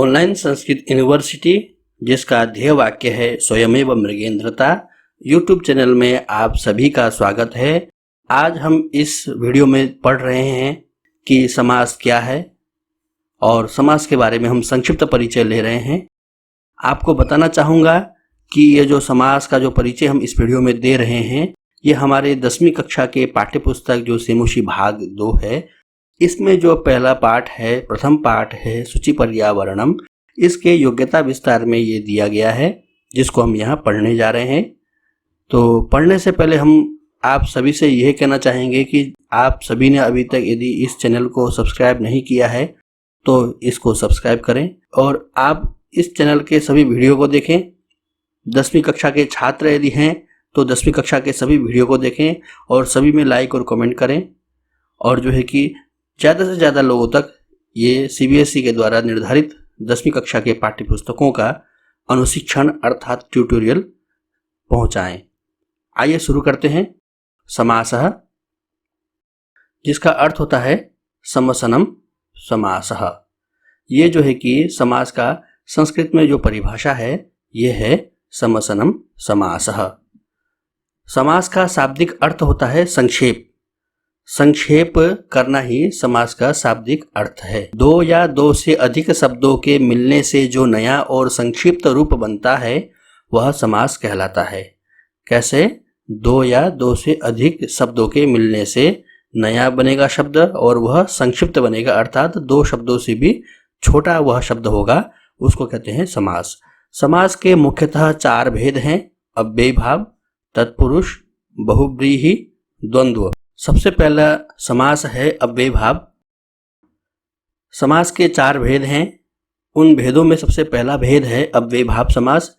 Online Sanskrit university, जिसका ध्येय वाक्य है स्वयमेव मृगेंद्रता, यूट्यूब चैनल में आप सभी का स्वागत है। आज हम इस वीडियो में पढ़ रहे हैं कि समास क्या है और समास के बारे में हम संक्षिप्त परिचय ले रहे हैं। आपको बताना चाहूँगा कि ये जो समास का जो परिचय हम इस वीडियो में दे रहे हैं, ये हमारे 10वीं कक्षा के पाठ्य पुस्तक जो सेमुषी भाग 2 है, इसमें जो पहला पाठ है, प्रथम पाठ है सूचि पर्यावरणम, इसके योग्यता विस्तार में ये दिया गया है, जिसको हम यहाँ पढ़ने जा रहे हैं। तो पढ़ने से पहले हम आप सभी से यह कहना चाहेंगे कि आप सभी ने अभी तक यदि इस चैनल को सब्सक्राइब नहीं किया है तो इसको सब्सक्राइब करें और आप इस चैनल के सभी वीडियो को देखें। 10वीं कक्षा के छात्र यदि हैं तो 10वीं कक्षा के सभी वीडियो को देखें और सभी में लाइक और कमेंट करें, और जो है कि ज़्यादा से ज़्यादा लोगों तक ये सीबीएसई के द्वारा निर्धारित 10वीं कक्षा के पाठ्य पुस्तकों का अनुशिक्षण अर्थात ट्यूटोरियल पहुंचाएं। आइए शुरू करते हैं। समासः, जिसका अर्थ होता है समसनम समासः। ये जो है कि समास का संस्कृत में जो परिभाषा है ये है समसनम समासः। समास का शाब्दिक अर्थ होता है संक्षेप। संक्षेप करना ही समास का शाब्दिक अर्थ है। दो या दो से अधिक शब्दों के मिलने से जो नया और संक्षिप्त रूप बनता है वह समास कहलाता है। कैसे? दो या दो से अधिक शब्दों के मिलने से नया बनेगा शब्द और वह संक्षिप्त बनेगा, अर्थात दो शब्दों से भी छोटा वह शब्द होगा, उसको कहते हैं समास। समास के मुख्यतः 4 भेद हैं: अव्ययी भाव, तत्पुरुष, बहुव्रीहि, द्वंद्व। सबसे पहला समास है अव्ययी भाव। समास के 4 भेद हैं। उन भेदों में सबसे पहला भेद है अव्ययी भाव समास।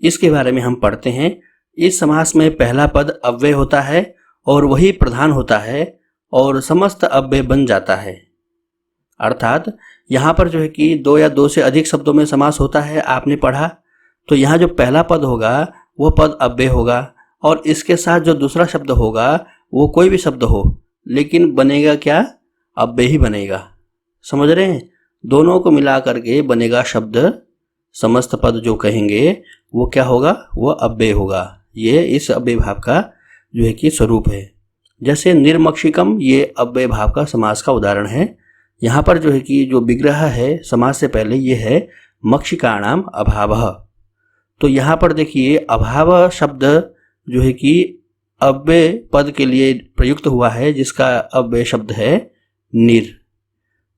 इसके बारे में हम पढ़ते हैं। इस समास में पहला पद अव्यय होता है और वही प्रधान होता है और समस्त अव्यय बन जाता है। अर्थात यहाँ पर जो है कि 2 या 2 से अधिक शब्दों में समास होता है, आपने पढ़ा, तो यहाँ जो पहला पद होगा वो पद अव्यय होगा और इसके साथ जो दूसरा शब्द होगा वो कोई भी शब्द हो, लेकिन बनेगा क्या? अव्यय ही बनेगा। समझ रहे हैं? दोनों को मिला करके बनेगा शब्द। समस्त पद जो कहेंगे वो क्या होगा? वो अव्यय होगा। ये इस अव्यय भाव का जो है कि स्वरूप है। जैसे निर्मक्षिकम, ये अव्यय भाव का समास का उदाहरण है। यहाँ पर जो है कि जो विग्रह है समास से पहले ये है मक्षिकाणाम अभावः। तो यहाँ पर देखिए अभाव शब्द जो है कि अव्यय पद के लिए प्रयुक्त हुआ है, जिसका अव्यय शब्द है निर।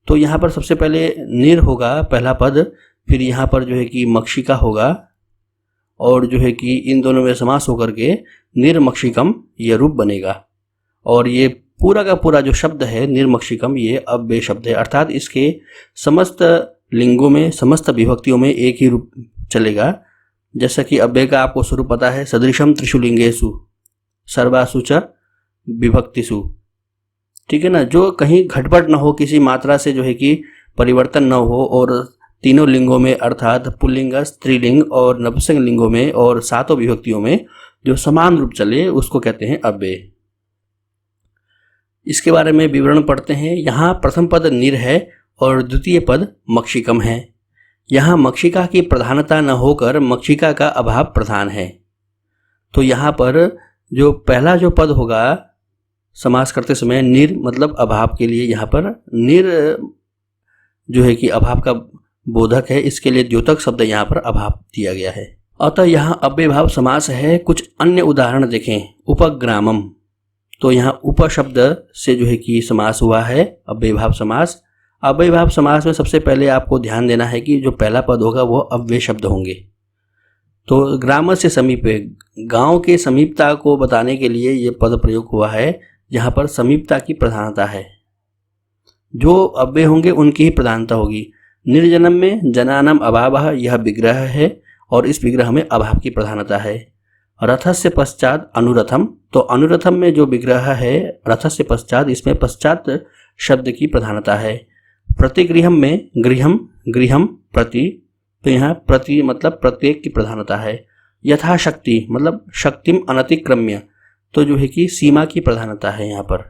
तो यहाँ पर सबसे पहले निर होगा पहला पद, फिर यहाँ पर जो है कि मक्षिका होगा और जो है कि इन दोनों में समास होकर के निर्मक्षिकम ये रूप बनेगा। और ये पूरा का पूरा जो शब्द है निर्मक्षिकम, ये अव्यय शब्द है, अर्थात इसके समस्त लिंगों में, समस्त विभक्तियों में एक ही रूप चलेगा। जैसा कि अव्यय का आपको स्वरूप पता है, सदृशम त्रिषु लिंगेषु सर्वासु च विभक्तिषु। ठीक है ना? जो कहीं घटपट न हो, किसी मात्रा से जो है कि परिवर्तन न हो, और तीनों लिंगों में अर्थात पुल्लिंग, स्त्रीलिंग और नपुंसक लिंगों में और 7 विभक्तियों में जो समान रूप चले उसको कहते हैं अव्यय। इसके बारे में विवरण पढ़ते हैं। यहाँ प्रथम पद निर है और द्वितीय पद मक्षिकम है। यहाँ मक्षिका की प्रधानता न होकर मक्षिका का अभाव प्रधान है। तो यहाँ पर जो पहला जो पद होगा समास करते समय निर मतलब अभाव के लिए, यहाँ पर निर जो है कि अभाव का बोधक है, इसके लिए द्योतक शब्द यहाँ पर अभाव दिया गया है। अतः यहाँ अव्यय भाव समास है। कुछ अन्य उदाहरण देखें। उपग्रामम, तो यहाँ उप शब्द से जो है कि समास हुआ है अव्यय भाव समास। अव्यय भाव समास में सबसे पहले आपको ध्यान देना है कि जो पहला पद होगा वो अव्यय शब्द होंगे। तो ग्राम से समीपे, गांव के समीपता को बताने के लिए ये पद प्रयोग हुआ है, जहाँ पर समीपता की प्रधानता है। जो अव्यय होंगे उनकी ही प्रधानता होगी। निर्जनम में जनानाम अभावः, यह विग्रह है और इस विग्रह में अभाव की प्रधानता है। रथस्य पश्चात अनुरथम, तो अनुरथम में जो विग्रह है रथस्य पश्चात, इसमें पश्चात शब्द की प्रधानता है। प्रतिगृहम में गृहम, गृहम प्रति, तो यहाँ प्रति मतलब प्रत्येक की प्रधानता है। यथाशक्ति मतलब शक्तिम अनतिक्रम्य, तो जो है कि सीमा की प्रधानता है यहाँ पर।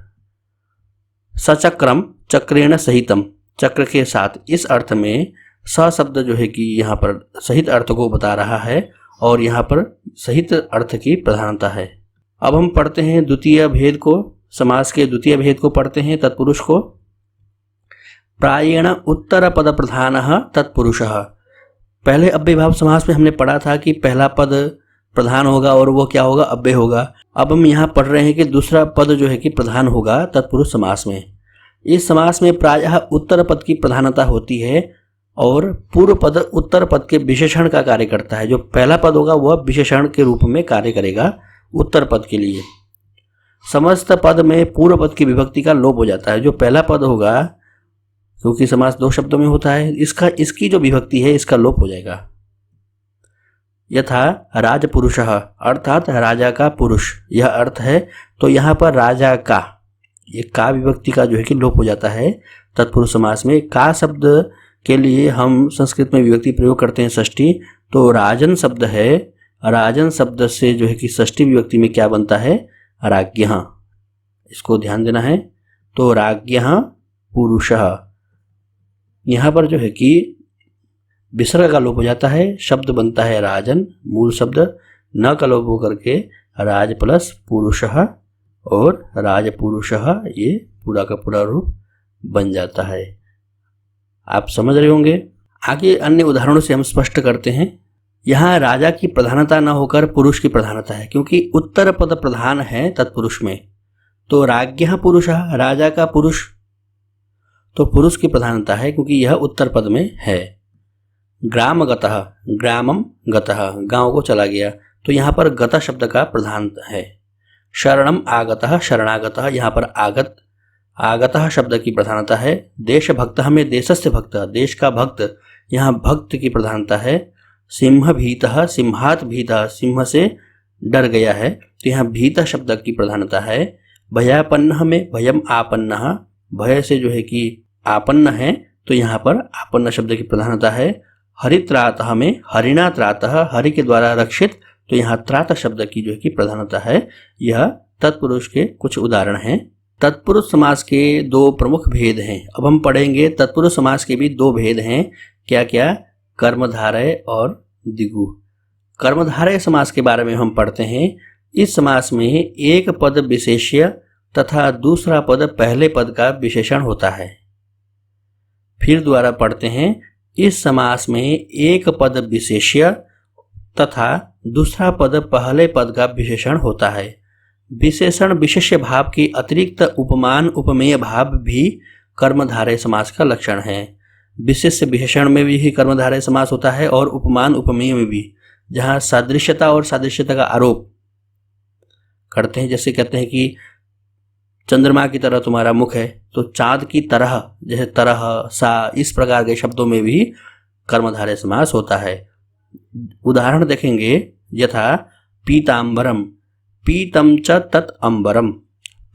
सचक्रम, चक्रेण सहितम, चक्र के साथ, इस अर्थ में स शब्द जो है कि यहाँ पर सहित अर्थ को बता रहा है और यहाँ पर सहित अर्थ की प्रधानता है। अब हम पढ़ते हैं द्वितीय भेद को, समास के द्वितीय भेद को पढ़ते हैं, तत्पुरुष को। प्रायेण उत्तर पद प्रधानः तत्पुरुषः। पहले अव्ययभाव समास में हमने पढ़ा था कि पहला पद प्रधान होगा और वो क्या होगा, अव्यय होगा। अब हम यहाँ पढ़ रहे हैं कि दूसरा पद जो है कि प्रधान होगा तत्पुरुष समास में। इस समास में प्रायः उत्तर पद की प्रधानता होती है और पूर्व पद उत्तर पद के विशेषण का कार्य करता है। जो पहला पद होगा वह विशेषण के रूप में कार्य करेगा उत्तर पद के लिए। समस्त पद में पूर्व पद की विभक्ति का लोप हो जाता है। जो पहला पद होगा, क्योंकि समास दो शब्दों में होता है, इसकी जो विभक्ति है इसका लोप हो जाएगा। यथा राजपुरुषः अर्थात राजा का पुरुष, यह अर्थ है। तो यहाँ पर राजा का, ये का विभक्ति का जो है कि लोप हो जाता है तत्पुरुष समास में। का शब्द के लिए हम संस्कृत में विभक्ति प्रयोग करते हैं षष्ठी, तो राजन शब्द है। राजन शब्द से जो है कि षष्ठी विभक्ति में क्या बनता है, राज्ञः। इसको ध्यान देना है। तो राज्ञः पुरुषः, यहाँ पर जो है कि विसर्ग का लोप हो जाता है, शब्द बनता है राजन, मूल शब्द, न का लोप होकर के राज प्लस पुरुषः और राजपुरुषः, ये पूरा का पूरा रूप बन जाता है। आप समझ रहे होंगे। आगे अन्य उदाहरणों से हम स्पष्ट करते हैं। यहाँ राजा की प्रधानता न होकर पुरुष की प्रधानता है, क्योंकि उत्तर पद प्रधान है तत्पुरुष में। तो राज्ञः पुरुषः, राजा का पुरुष, तो पुरुष की प्रधानता है क्योंकि यह उत्तर पद में है। ग्रामगतः, ग्रामम गतः, गांव को चला गया, तो यहाँ पर गत शब्द का प्रधान है। शरणम आगतः, शरणागतः, यहाँ पर आगतः शब्द की प्रधानता है। देशभक्तः में देशस्य भक्तः, देश का भक्त, यहाँ भक्त की प्रधानता है। सिंह भीतः, सिंहात भीतः, सिंह से डर गया है, तो यहाँ भीत शब्द की प्रधानता है। भयापन्नः में भयम आपन्नः, भय से जो है कि आपन्न है, तो यहाँ पर आपन्न शब्द की प्रधानता है। हरित्रातः में हरिणा त्रातः, हरि के द्वारा रक्षित, तो यहाँ त्रात शब्द की जो है कि प्रधानता है। यह तत्पुरुष के कुछ उदाहरण हैं। तत्पुरुष समास के दो प्रमुख भेद हैं। अब हम पढ़ेंगे तत्पुरुष समास के भी दो भेद हैं। क्या क्या, कर्मधारय और दिगु। कर्मधारय समास के बारे में हम पढ़ते हैं। इस समास में एक पद विशेष्य तथा दूसरा पद पहले पद का विशेषण होता है। फिर दोबारा पढ़ते हैं। इस समास में एक पद विशेष्य तथा दूसरा पद पहले पद का विशेषण होता है। विशेषण विशेष्य भाव के अतिरिक्त उपमान उपमेय भाव भी कर्मधारय समास का लक्षण है। विशेष्य विशेषण में भी कर्मधारय समास होता है और उपमान उपमेय में भी, जहाँ सादृश्यता और सादृश्यता का आरोप करते हैं। जैसे कहते हैं कि चंद्रमा की तरह तुम्हारा मुख है, तो चाँद की तरह, जैसे तरह, सा, इस प्रकार के शब्दों में भी कर्मधारय समास होता है। उदाहरण देखेंगे। यथा पीतांबरम, पीतम च तत् अंबरम,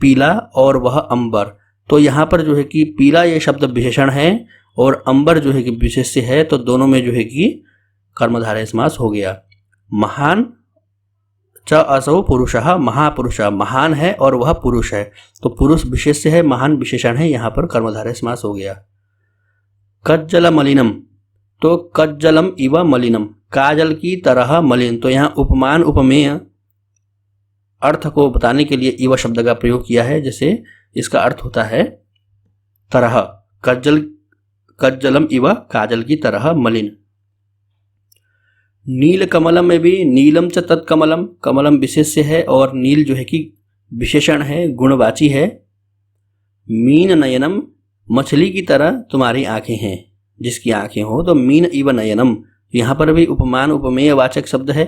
पीला और वह अंबर। तो यहाँ पर जो है कि पीला ये शब्द विशेषण है और अंबर जो है कि विशेष्य है, तो दोनों में जो है कि कर्मधारय समास हो गया। महान च असौ पुरुषः, महापुरुषः, महान है और वह पुरुष है, तो पुरुष विशेष्य है, महान विशेषण है, यहाँ पर कर्मधारय समास हो गया। कज्जल मलिनम, तो कज्जलम इव मलिनम, काजल की तरह मलिन, तो यहाँ उपमान उपमेय अर्थ को बताने के लिए इव शब्द का प्रयोग किया है। जैसे इसका अर्थ होता है तरह, कज्जलम इव, काजल की तरह मलिन। नील कमलम में भी नीलम च तत्कमलम, कमलम विशेष्य है और नील जो है कि विशेषण है, गुणवाची है। मीन नयनम, मछली की तरह तुम्हारी आंखें हैं, जिसकी आंखें हो, तो मीन इव नयनम, यहाँ पर भी उपमान उपमेय वाचक शब्द है,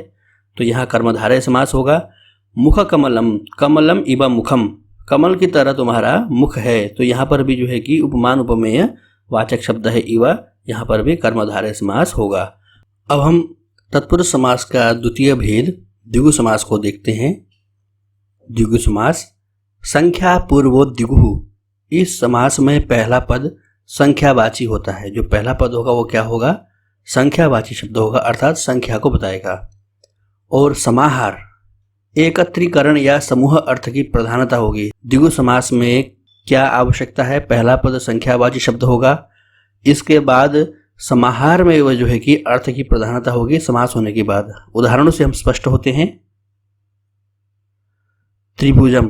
तो यहाँ कर्मधारय समास होगा। मुख कमलम, कमलम इव मुखम, कमल की तरह तुम्हारा मुख है, तो यहाँ पर भी जो है कि उपमान उपमेय वाचक शब्द है इव, यहाँ पर भी कर्मधारय समास होगा। अब हम तत्पुरुष समास का द्वितीय भेद द्विगु समास को देखते हैं। द्विगु समास, संख्या पूर्वो द्विगु। इस समास में पहला पद संख्यावाची होता है। जो पहला पद होगा वो क्या होगा, संख्यावाची शब्द होगा, अर्थात संख्या को बताएगा। और समाहार, एकत्रीकरण या समूह अर्थ की प्रधानता होगी। द्विगु समास में क्या आवश्यकता है, पहला पद संख्यावाची शब्द होगा, इसके बाद समाहार में वह जो है कि अर्थ की प्रधानता होगी समास होने के बाद। उदाहरणों से हम स्पष्ट होते हैं। त्रिभुजम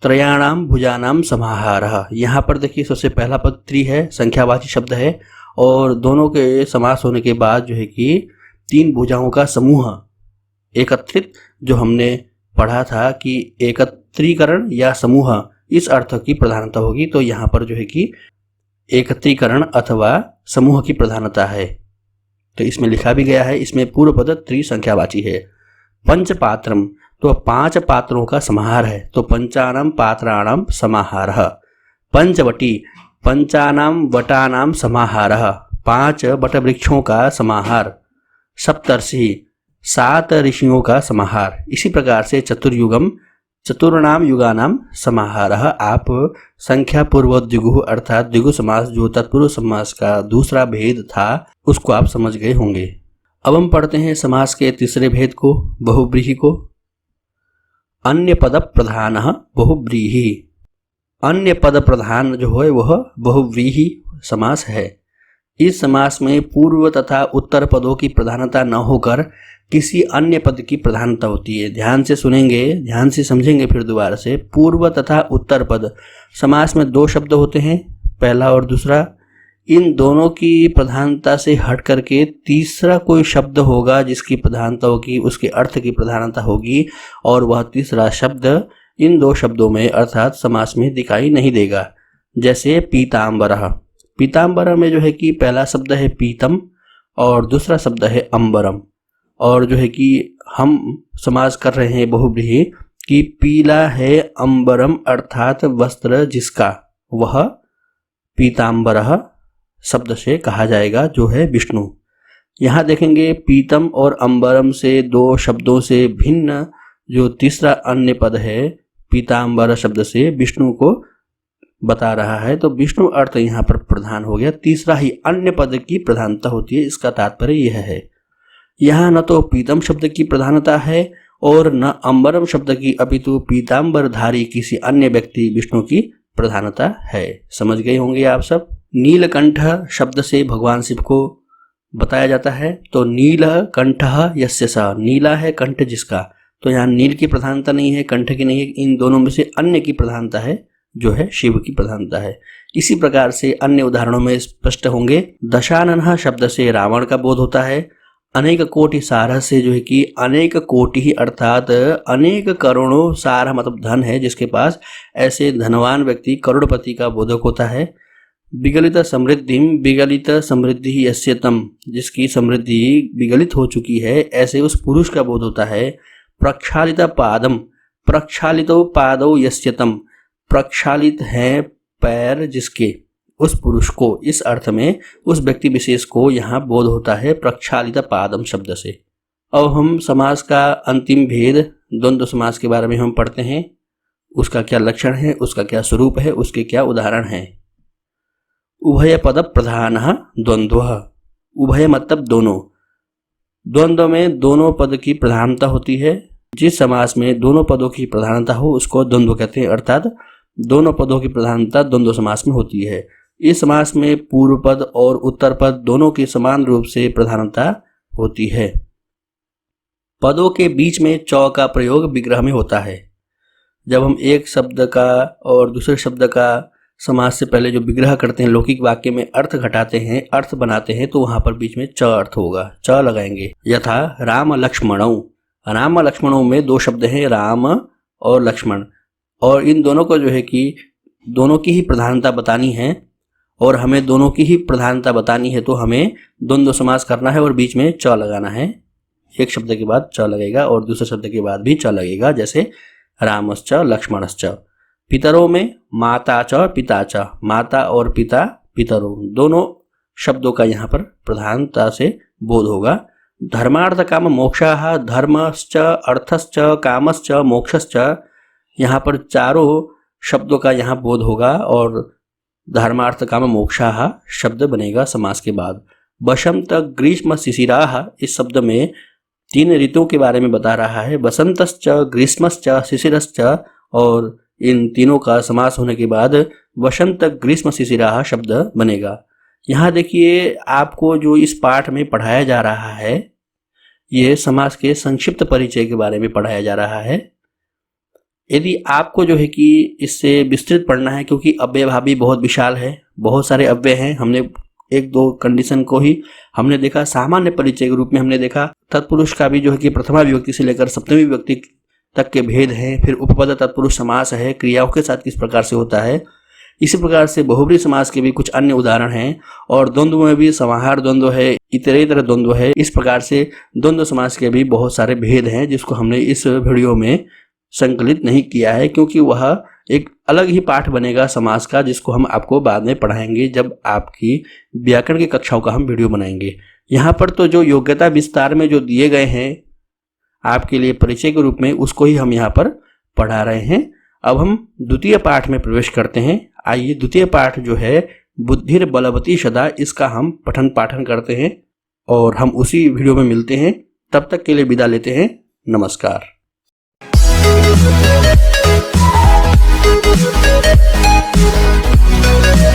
त्रयाणाम भुजानाम समाहारः। यहाँ पर देखिए सबसे पहला पद त्रि है, संख्यावाची शब्द है और दोनों के समास होने के बाद जो है कि 3 भुजाओं का समूह एकत्रित, जो हमने पढ़ा था कि एकत्रीकरण या समूह इस अर्थ की प्रधानता होगी, तो यहाँ पर जो है कि एकत्रीकरण अथवा समूह की प्रधानता है। तो इसमें लिखा भी गया है, इसमें पूर्व पद त्रिसंख्यावाची है। पंचपात्रम तो 5 पात्रों का समाहार है, तो पंचानाम पात्राणाम समाहारः। पंचवटी पंचानाम वटानाम समाहारः, 5 वटवृक्षों का समाहार। सप्तर्षि 7 ऋषियों का समाहार। इसी प्रकार से चतुर्युगम चतुर्णाम युगानाम समाहारः। आप संख्या पूर्व द्विगु अर्थात द्विगु समास जो तत्पुरुष समास का दूसरा भेद था उसको आप समझ गए होंगे। अब हम पढ़ते हैं समास के तीसरे भेद को, बहुव्रीहि को। अन्य पद प्रधान बहुव्रीहि। अन्य पद प्रधान जो है वह बहुव्रीहि समास है। इस समास में पूर्व तथा उत्तर पदों की प्रधानता न होकर किसी अन्य पद की प्रधानता होती है। ध्यान से सुनेंगे, ध्यान से समझेंगे फिर दोबारा से। पूर्व तथा उत्तर पद समास में 2 शब्द होते हैं, पहला और दूसरा। इन दोनों की प्रधानता से हट करके तीसरा कोई शब्द होगा जिसकी प्रधानता होगी, उसके अर्थ की प्रधानता होगी और वह तीसरा शब्द इन 2 शब्दों में अर्थात समास में दिखाई नहीं देगा। जैसे पीतांबरः। पीतांबरः में जो है कि पहला शब्द है पीतम और दूसरा शब्द है अंबरम, और जो है कि हम समास कर रहे हैं बहुव्रीहि कि पीला है अंबरम अर्थात वस्त्र जिसका, वह पीतांबरः शब्द से कहा जाएगा जो है विष्णु। यहाँ देखेंगे पीतम और अंबरम से 2 शब्दों से भिन्न जो तीसरा अन्य पद है पीतांबर शब्द से विष्णु को बता रहा है, तो विष्णु अर्थ यहाँ पर प्रधान हो गया। तीसरा ही अन्य पद की प्रधानता होती है, इसका तात्पर्य यह है। यहाँ न तो पीतम शब्द की प्रधानता है और न अंबरम शब्द की, अपितु पीतांबरधारी किसी अन्य व्यक्ति विष्णु की प्रधानता है। समझ गए होंगे आप सब। नीलकंठ शब्द से भगवान शिव को बताया जाता है, तो नीलकंठः यस्य सः। नीला है कंठ जिसका, तो यहाँ नील की प्रधानता नहीं है, कंठ की नहीं है, इन दोनों में से अन्य की प्रधानता है जो है शिव की प्रधानता है। इसी प्रकार से अन्य उदाहरणों में स्पष्ट होंगे। दशाननः शब्द से रावण का बोध होता है। अनेक कोटि सारः से जो है कि अनेक कोटि अर्थात अनेक करोड़ों, सारः मतलब धन है जिसके पास, ऐसे धनवान व्यक्ति करोड़पति का बोधक होता है। विगलित समृद्धिम विगलित समृद्धि यस्य तम, जिसकी समृद्धि विगलित हो चुकी है ऐसे उस पुरुष का बोध होता है। प्रक्षालित पादम प्रक्षालितो पादौ यस्य तम, प्रक्षालित है पैर जिसके, उस पुरुष को, इस अर्थ में उस व्यक्ति विशेष को यहाँ बोध होता है प्रक्षालित पादम शब्द से। अब हम समास का अंतिम भेद द्वंद्व समास के बारे में हम पढ़ते हैं। उसका क्या लक्षण है, उसका क्या स्वरूप है, उसके क्या उदाहरण हैं। उभय पद प्रधान द्वंद्व। उभय मतलब दोनों। द्वंद्व में दोनों पद की प्रधानता होती है। जिस समास में दोनों पदों की प्रधानता हो उसको द्वंद्व कहते हैं, अर्थात दोनों पदों की प्रधानता द्वंद्व समास में होती है। इस समास में पूर्व पद और उत्तर पद दोनों की समान रूप से प्रधानता होती है। पदों के बीच में चौ का प्रयोग विग्रह में होता है। जब हम एक शब्द का और दूसरे शब्द का समास से पहले जो विग्रह करते हैं, लौकिक वाक्य में अर्थ घटाते हैं, अर्थ बनाते हैं, तो वहां पर बीच में च अर्थ होगा, च लगाएंगे। यथा राम लक्ष्मणौ। राम लक्ष्मणों में 2 शब्द हैं, राम और लक्ष्मण, और इन दोनों को जो है कि दोनों की ही प्रधानता बतानी है और हमें दोनों की ही प्रधानता बतानी है, तो हमें द्वंद्व समास करना है और बीच में च लगाना है। एक शब्द के बाद च लगेगा और दूसरे शब्द के बाद भी च लगेगा, जैसे रामश्च लक्ष्मणश्च। पितरों में माता च पिता च, माता और पिता पितरों, दोनों शब्दों का यहाँ पर प्रधानता से बोध होगा। धर्मार्थ काम मोक्षः, धर्मश्च अर्थश्च कामश्च मोक्षश्च, यहाँ पर चारों शब्दों का यहाँ बोध होगा और धर्मार्थ काम मोक्षः शब्द बनेगा समास के बाद। बसंत ग्रीष्म शिशिराः, इस शब्द में 3 ऋतुओं के बारे में बता रहा है, बसंतश्च ग्रीष्मश्च शिशिरश्च, और इन तीनों का समास होने के बाद वसंत ग्रीष्म शिशिराः शब्द बनेगा। यहाँ देखिए आपको जो इस पाठ में पढ़ाया जा रहा है ये समास के संक्षिप्त परिचय के बारे में पढ़ाया जा रहा है। यदि आपको जो है कि इससे विस्तृत पढ़ना है, क्योंकि अव्ययभावी बहुत विशाल है, बहुत सारे अव्यय हैं। हमने एक दो कंडीशन को ही हमने देखा, सामान्य परिचय के रूप में हमने देखा। तत्पुरुष का भी जो है कि प्रथमा विभक्ति से लेकर सप्तमी विभक्ति तक के भेद हैं। फिर उपपद तत्पुरुष समास है, क्रियाओं के साथ किस प्रकार से होता है। इसी प्रकार से बहुब्री समास के भी कुछ अन्य उदाहरण हैं, और द्वंद्व में भी समाहार द्वंद्व है, इतरेतर द्वंद्व है। इस प्रकार से द्वंद्व समास के भी बहुत सारे भेद हैं, जिसको हमने इस वीडियो में संकलित नहीं किया है, क्योंकि वह एक अलग ही पाठ बनेगा समास का, जिसको हम आपको बाद में पढ़ाएंगे जब आपकी व्याकरण की कक्षाओं का हम वीडियो बनाएंगे। यहाँ पर तो जो योग्यता विस्तार में जो दिए गए हैं आपके लिए परिचय के रूप में, उसको ही हम यहाँ पर पढ़ा रहे हैं। अब हम द्वितीय पाठ में प्रवेश करते हैं। आइए द्वितीय पाठ जो है बुद्धिर बलवती सदा, इसका हम पठन पाठन करते हैं और हम उसी वीडियो में मिलते हैं। तब तक के लिए विदा लेते हैं। नमस्कार। Thank you.